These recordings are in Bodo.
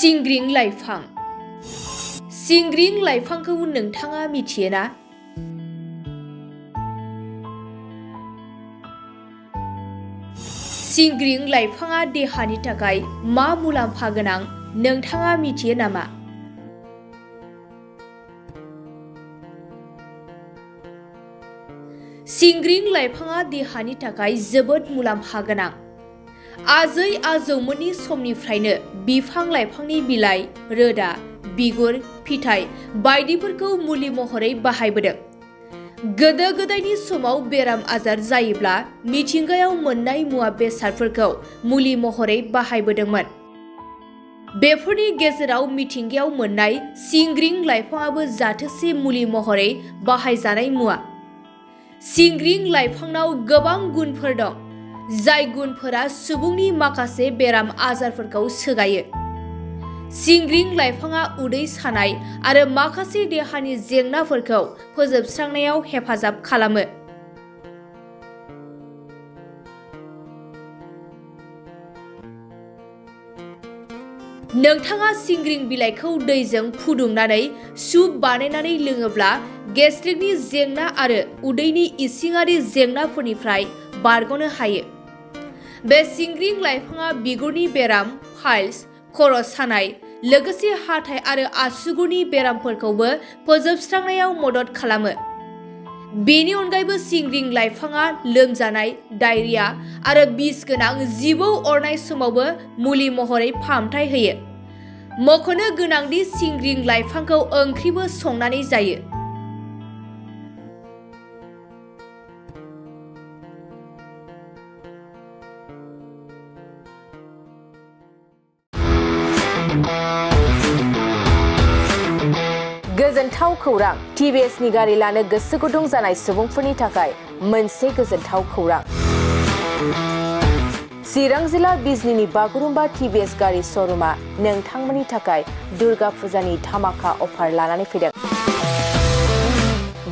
सिंग्रिं लाइफां। सिंग्रिं लाइफांखौ नोंथाङा मिथियोना? सिंग्रिं लाइफाङा देहानि थाखाय मा मुलाम्फा गोनां नोंथाङा मिथियो नामा? सिंग्रिं लाइफाङा देहानि थाखाय जोबोद मुलाम्फा गोनां। आजै आजौमोननि समनिफ्रायनो बिफां लाइफांनि बिलाइ, रोदा, बिगुर, फिथाइ बायदिफोरखौ मुलि महरै बाहायबोदों। गोदो गोदायनि समाव बेराम आजार जायोब्ला मिथिंगायाव मोननाय मुवा बेसादफोरखौ मुलि महरै बाहायबोदोंमोन। बेफोरनि गेजेराव मिथिंगायाव मोननाय सिंग्रिं लाइफाङाबो जाथोसे मुलि महरै बाहायजानाय मुवा। सिंग्रिं लाइफांनाव गोबां गुनफोर दं, जाय गुनफोरा सुबुंनि माखासे बेराम आजारफोरखौ सोगायो। सिंग्रिं लाइफाङा उदै सानाय आरो माखासे देहानि जेंनाफोरखौ फोजोबस्रांनायाव हेफाजाब खालामो। नोंथाङा सिंग्रिं बिलाइखौ दैजों फुदुंनानै सुप बानायनानै लोङोब्ला गेस्ट्रिकनि जेंना आरो उदैनि इसिङारि जेंनाफोरनिफ्राय बारग'नो हायो। बे सिंग्रिं लाइफाङा बिगुरनि बेराम, पाइल्स, खर' सानाय, लोगोसे हाथाइ आरो आसुगुरनि बेरामफोरखौबो फोजोबस्रांनायाव मदद खालामो। बेनि अनगायैबो सिंग्रिं लाइफाङा लोमजानाय, डायरिया आरो बिस गोनां जिबौ अरनाय समावबो मुलि महरै फाहामथाय होयो। मख'नो गोनांदि सिंग्रिं लाइफांखौ ओंख्रिबो संनानै जायो। गोजोनथाव खौरां! टिभिएसनि गारि लानो गोसो गुदुं जानाय सुबुंफोरनि थाखाय मोनसे गोजोनथाव खौरां। चिरां जिल्ला बिजनीनि बागुरुम्बा टिभिएस गारि श'रुमआ नोंथांमोननि थाखाय दुर्गा फुजानि धामाका अफार लानानै फैदों।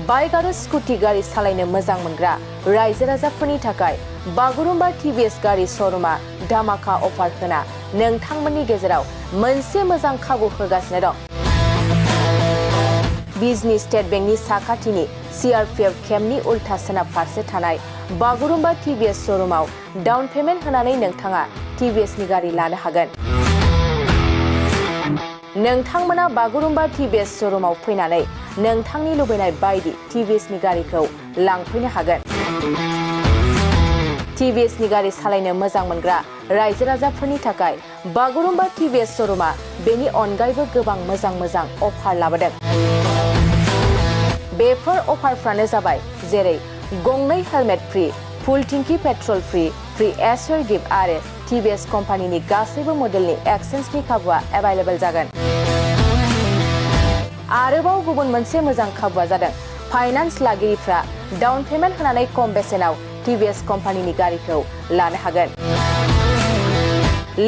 बाइक आरो स्कुटि गारि सालायनो मोजां मोनग्रा रायजो राजाफोरनि थाखाय बागुरुम्बा टिभिएस गारि श'रुमआ धामाका अफार होना नोंथांमोननि गेजेराव मोनसे मोजां खाबु होगासिनो दं। बिजनी स्टेट बेंकनि साखाथिनि सीआरपीएफ केम्पनि उल्था सोनाब फारसे थानाय बागुरुम्बा टिभिएस श'रुमआव डाउन पेमेन्ट होनानै नोंथाङा टिभिएसनि गारि लानो हागोन। नोंथांमोना बागुरुम्बा टिभिएस श'रुमआव फैनानै नोंथांनि लुबैनाय बायदि टिभिएसनि गारिखौ लांफैनो हागोन। टिभिएसनि गारि सालायनो मोजां मोनग्रा रायजो राजाफोरनि थाखाय बागुरुम्बा टिभिएस श'रुमआ बेनि अनगायैबो गोबां मोजां अफार लाबोदों। बेफोर अफारफ्रानो जाबाय जेरै गंनै हेलमेट फ्रि, फुल टिंकि पेट्रल फ्रि एसुर गिफ्ट आरो टिभिएस कम्पानिनि गासैबो मडेलनि एक्सचेन्जनि खाबुआ एभेलेबल जागोन। आरोबाव गुबुन मोनसे मोजां खाबुआ जादों फाइनान्स लागिरिफ्रा डाउन पेमेन्ट होनानै खम बेसेनाव टिभिएस कम्पानिनि गारिखौ लानो हागोन।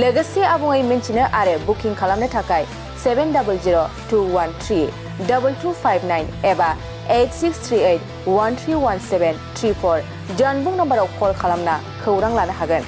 लोगोसे आबुङै मिन्थिनो आरो बुकिं खालामनो थाखाय 7002132259 एबा 8638131734 जानबुं नम्बराव कल खालामना खौरां लानो हागोन।